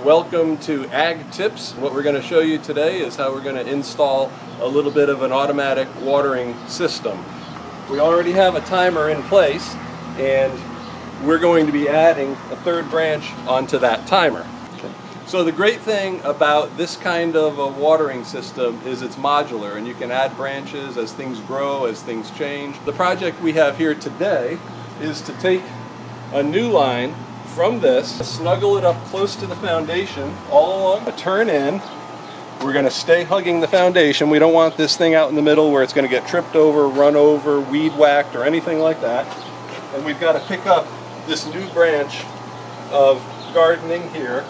and welcome to Ag Tips. What we're going to show you today is how we're going to install a little bit of an automatic watering system. We already have a timer in place and we're going to be adding a third branch onto that timer. So the great thing about this kind of a watering system is it's modular and you can add branches as things grow, as things change. The project we have here today is to take a new line from this, snuggle it up close to the foundation all along a turn in. We're going to stay hugging the foundation. We don't want this thing out in the middle where it's going to get tripped over, run over, weed whacked, or anything like that. And we've got to pick up this new branch of gardening here,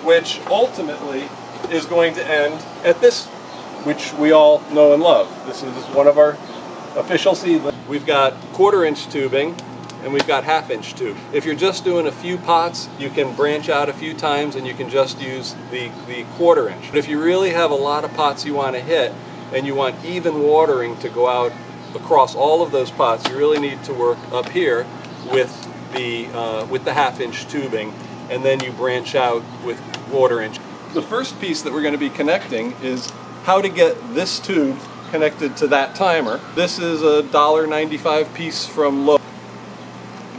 which ultimately is going to end at this, which we all know and love. This is one of our official seedlings. We've got 1/4 inch tubing and we've got 1/2 inch tube. If you're just doing a few pots, you can branch out a few times and you can just use the 1/4 inch. But if you really have a lot of pots you want to hit and you want even watering to go out across all of those pots, you really need to work up here with the 1/2 inch tubing, and then you branch out with 1/4 inch. The first piece that we're going to be connecting is how to get this tube connected to that timer. This is a $1.95 piece from Lowe's.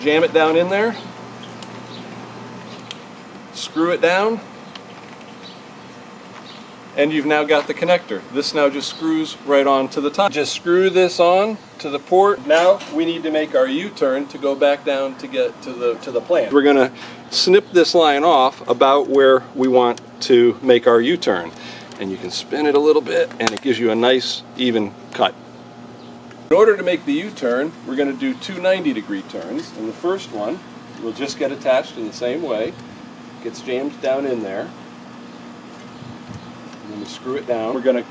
Jam it down in there, screw it down, and you've now got the connector. This now just screws right on to the top. Just screw this on to the port. Now we need to make our U-turn to go back down to get to the plant. We're going to snip this line off about where we want to make our U-turn. And you can spin it a little bit and it gives you a nice even cut. In order to make the U-turn, we're going to do two 90-degree turns, and the first one will just get attached in the same way. Gets jammed down in there. And then we screw it down. We're going to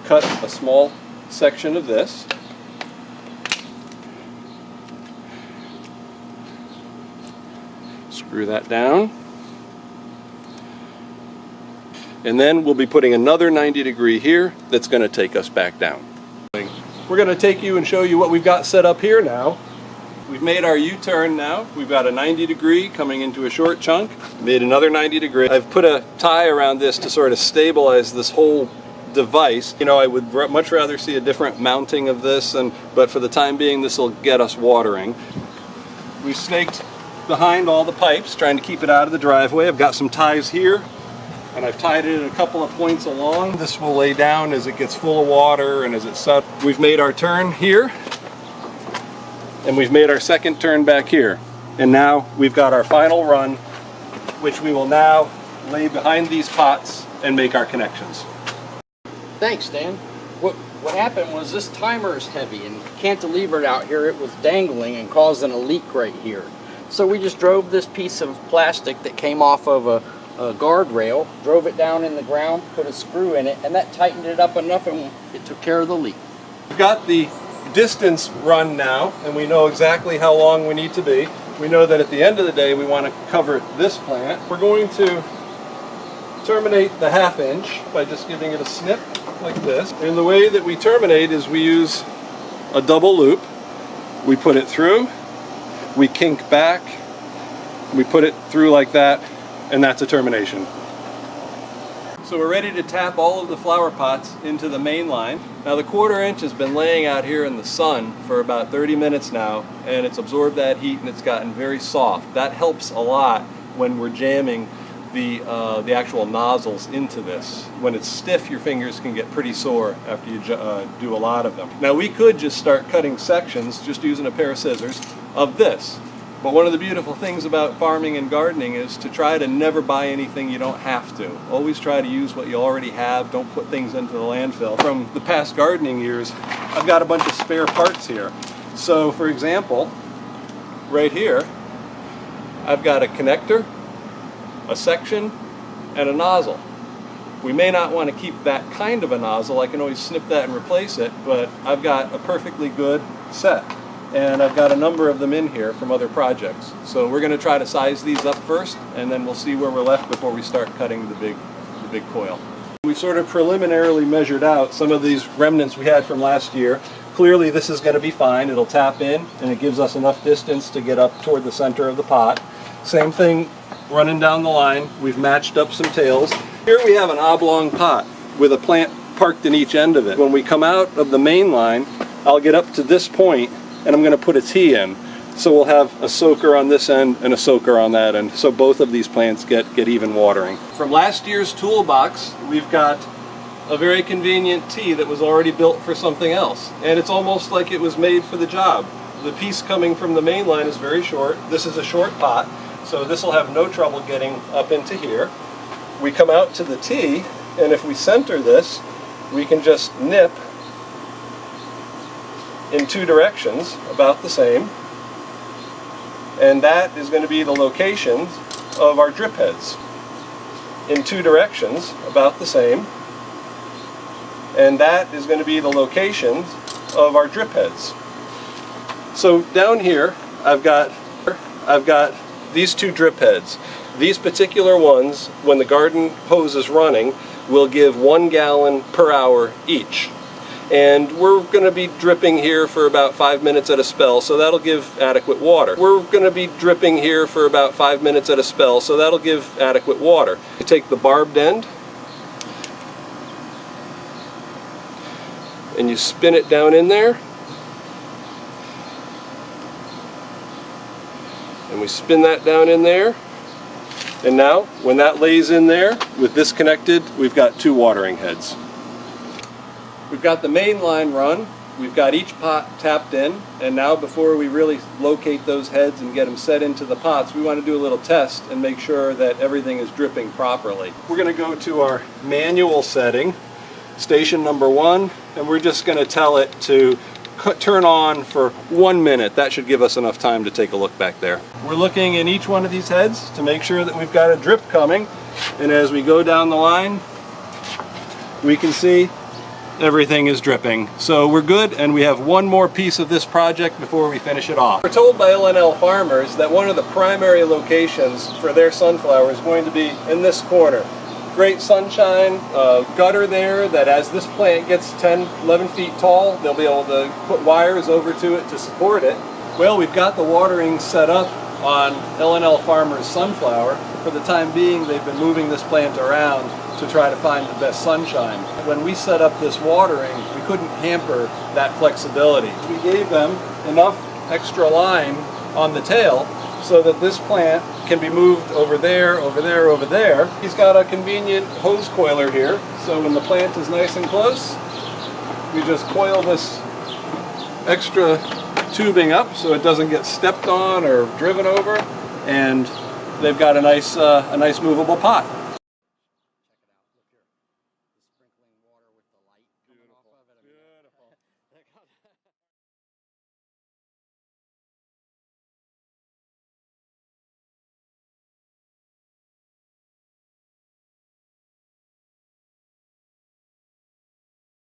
cut a small section of this. Screw that down. And then we'll be putting another 90-degree here that's going to take us back down. We're going to take you and show you what we've got set up here now. We've made our U-turn now. We've got a 90-degree coming into a short chunk. Made another 90-degree. I've put a tie around this to sort of stabilize this whole device. You know, I would much rather see a different mounting of this, but for the time being this will get us watering. We've snaked behind all the pipes, trying to keep it out of the driveway. I've got some ties here, and I've tied it in a couple of points along. This will lay down as it gets full of water and as it settles. We've made our turn here, and we've made our second turn back here. And now we've got our final run, which we will now lay behind these pots and make our connections. Thanks, Dan. What happened was this timer is heavy, and cantilevered out here it was dangling and causing a leak right here. So we just drove this piece of plastic that came off of a guardrail, drove it down in the ground, put a screw in it, and that tightened it up enough and it took care of the leak. We've got the distance run now, and we know exactly how long we need to be. We know that at the end of the day we want to cover this plant. We're going to terminate the 1/2 inch by just giving it a snip like this. And the way that we terminate is we use a double loop. We put it through, we kink back, we put it through like that, and that's a termination. So we're ready to tap all of the flower pots into the main line. Now the 1/4 inch has been laying out here in the sun for about 30 minutes now, and it's absorbed that heat and it's gotten very soft. That helps a lot when we're jamming the actual nozzles into this. When it's stiff, your fingers can get pretty sore after you do a lot of them. Now we could just start cutting sections just using a pair of scissors of this. But one of the beautiful things about farming and gardening is to try to never buy anything you don't have to. Always try to use what you already have. Don't put things into the landfill. From the past gardening years, I've got a bunch of spare parts here. So for example, right here, I've got a connector, a section, and a nozzle. We may not want to keep that kind of a nozzle. I can always snip that and replace it, but I've got a perfectly good set. And I've got a number of them in here from other projects. So we're going to try to size these up first, and then we'll see where we're left before we start cutting the big coil. We've sort of preliminarily measured out some of these remnants we had from last year. Clearly this is going to be fine. It'll tap in, and it gives us enough distance to get up toward the center of the pot. Same thing running down the line. We've matched up some tails. Here we have an oblong pot with a plant parked in each end of it. When we come out of the main line, I'll get up to this point and I'm going to put a T in. So we'll have a soaker on this end and a soaker on that end, so both of these plants get even watering. From last year's toolbox, we've got a very convenient T that was already built for something else. And it's almost like it was made for the job. The piece coming from the main line is very short. This is a short pot, so this will have no trouble getting up into here. We come out to the T, and if we center this, we can just nip in two directions, about the same. And that is going to be the location of our drip heads. In two directions, about the same. And that is going to be the location of our drip heads. So down here, I've got these two drip heads. These particular ones, when the garden hose is running, will give 1 gallon per hour each. And we're going to be dripping here for about 5 minutes at a spell, so that'll give adequate water. We're going to be dripping here for about 5 minutes at a spell, so that'll give adequate water. You take the barbed end and you spin it down in there, and we spin that down in there, and now when that lays in there with this connected, we've got 2 watering heads. We've got the main line run, we've got each pot tapped in, and now before we really locate those heads and get them set into the pots, we want to do a little test and make sure that everything is dripping properly. We're going to go to our manual setting, station number 1, and we're just going to tell it to turn on for 1 minute. That should give us enough time to take a look back there. We're looking in each one of these heads to make sure that we've got a drip coming, and as we go down the line, we can see everything is dripping. So we're good, and we have one more piece of this project before we finish it off. We're told by L&L farmers that one of the primary locations for their sunflower is going to be in this corner. Great sunshine, gutter there that as this plant gets 10, 11 feet tall, they'll be able to put wires over to it to support it. Well, we've got the watering set up on L&L farmers sunflower. For the time being, they've been moving this plant around to try to find the best sunshine. When we set up this watering, we couldn't hamper that flexibility. We gave them enough extra line on the tail so that this plant can be moved over there, over there, over there. He's got a convenient hose coiler here, so when the plant is nice and close, we just coil this extra tubing up so it doesn't get stepped on or driven over, and they've got a nice movable pot.